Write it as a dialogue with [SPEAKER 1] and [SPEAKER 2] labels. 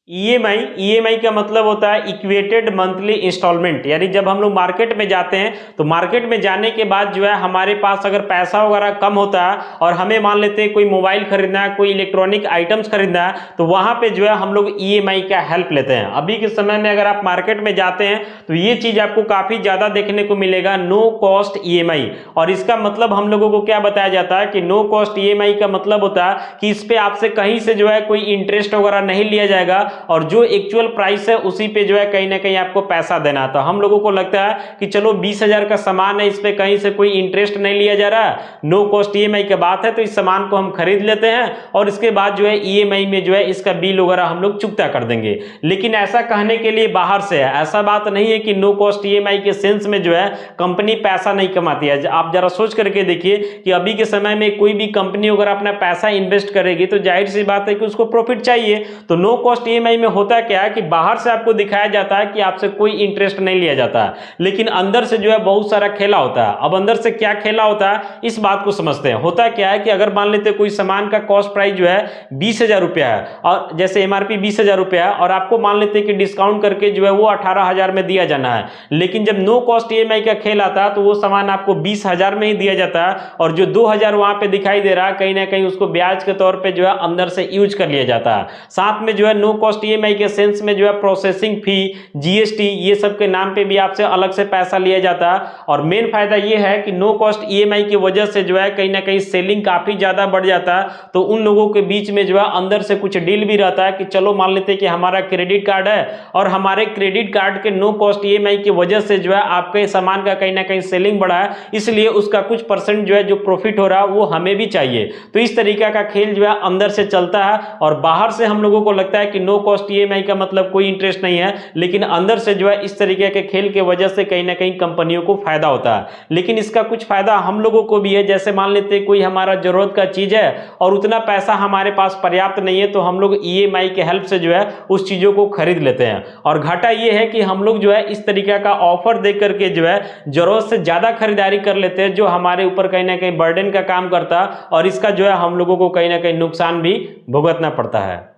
[SPEAKER 1] EMI का मतलब होता है इक्वेटेड मंथली इंस्टॉलमेंट। यानी जब हम लोग मार्केट में जाते हैं तो मार्केट में जाने के बाद जो है हमारे पास अगर पैसा वगैरह कम होता है और हमें मान लेते हैं कोई मोबाइल खरीदना है, कोई इलेक्ट्रॉनिक आइटम्स खरीदना है, तो वहां पे जो है हम लोग ईएमआई का हेल्प लेते हैं। अभी के समय में अगर आप मार्केट में जाते हैं तो ये चीज आपको काफी ज्यादा देखने को मिलेगा, नो कॉस्ट ईएमआई। और इसका मतलब हम लोगों को क्या बताया जाता है कि नो कॉस्ट ईएमआई का मतलब होता है कि इस पे आपसे कहीं से जो है कोई इंटरेस्ट वगैरह नहीं लिया जाएगा और जो एक्चुअल प्राइस है उसी पे जो है कहीं ना कहीं आपको पैसा देना। तो हम लोगों को लगता है कि चलो 20,000 का सामान है, इस पे कहीं से कोई इंटरेस्ट नहीं लिया जा रहा, नो कॉस्ट ईएमआई की बात है, तो इस सामान को हम खरीद लेते हैं और इसके बाद जो है ईएमआई में जो है इसका बिल वगैरह हम लोग चुकता कर देंगे। लेकिन ऐसा कहने के लिए बाहर से है, ऐसा बात नहीं है कि नो कॉस्ट ईएमआई के सेंस में जो है कंपनी पैसा नहीं कमाती है। आप जरा सोच करके देखिए कि अभी के समय में कोई भी कंपनी अगर अपना पैसा इन्वेस्ट करेगी तो जाहिर सी बात है कि उसको प्रॉफिट चाहिए। तो नो कॉस्ट ईएमआई में होता क्या है कि बाहर से आपको दिखाया जाता है कि आपसे कोई इंटरेस्ट नहीं लिया जाता है, लेकिन अंदर से जो है बहुत सारा खेला होता है। अब अंदर से क्या खेला होता है इस बात को समझते हैं। होता क्या है कि अगर मान लेते कोई सामान का कॉस्ट प्राइस जो है 20,000 रुपया है और जैसे एमआरपी 20,000 रुपया है और आपको मान लेते कि डिस्काउंट करके जो है वो 18,000 में दिया जाना है, लेकिन जब नो कॉस्ट ईएमआई का खेल आता है तो वो सामान आपको 20,000 में ही दिया जाता है और जो 2,000 वहां पे दिखाई दे रहा है कहीं ना कहीं उसको ब्याज के तौर पे जो है अंदर से यूज कर लिया जाता है। साथ में जो है नो कॉस्ट ईएमआई के सेंस में जो है प्रोसेसिंग फी, जीएसटी, ये सब के नाम पे भी आपसे अलग से पैसा लिया जाता है। और मेन फायदा ये है कि नो कॉस्ट ईएमआई की वजह से जो है कहीं ना कहीं सेलिंग काफी ज्यादा बढ़ जाता है। तो उन लोगों के बीच में जो है अंदर से कुछ डील भी रहता है कि चलो मान लेते हैं कि हमारा क्रेडिट कार्ड है और हमारे क्रेडिट कार्ड के नो कॉस्ट ईएमआई की वजह से जो है आपके सामान का कहीं ना कहीं सेलिंग बढ़ा है, इसलिए उसका कुछ परसेंट जो है जो प्रॉफिट हो रहा है वो हमें भी चाहिए। तो इस तरीका का खेल जो है अंदर से चलता है और बाहर से हम लोगों को लगता है कि नो कॉस्ट ईएमआई का मतलब कोई इंटरेस्ट नहीं है, लेकिन अंदर से जो है इस तरीके के खेल के वजह से कहीं ना कहीं कंपनियों को फायदा होता है। लेकिन इसका कुछ फायदा हम लोगों को भी है, जैसे मान लेते कोई हमारा जरूरत का चीज है और उतना पैसा हमारे पास पर्याप्त नहीं है तो हम लोग ईएमआई के हेल्प से जो है उस चीजों को खरीद लेते हैं। और घाटा ये है कि हम लोग जो है इस तरीके का ऑफर देख करके जो है जरूरत से ज्यादा खरीदारी कर लेते हैं, जो हमारे ऊपर कहीं ना कहीं बर्डन का काम करता है और इसका जो है हम लोगों को कहीं ना कहीं नुकसान भी भुगतना पड़ता है।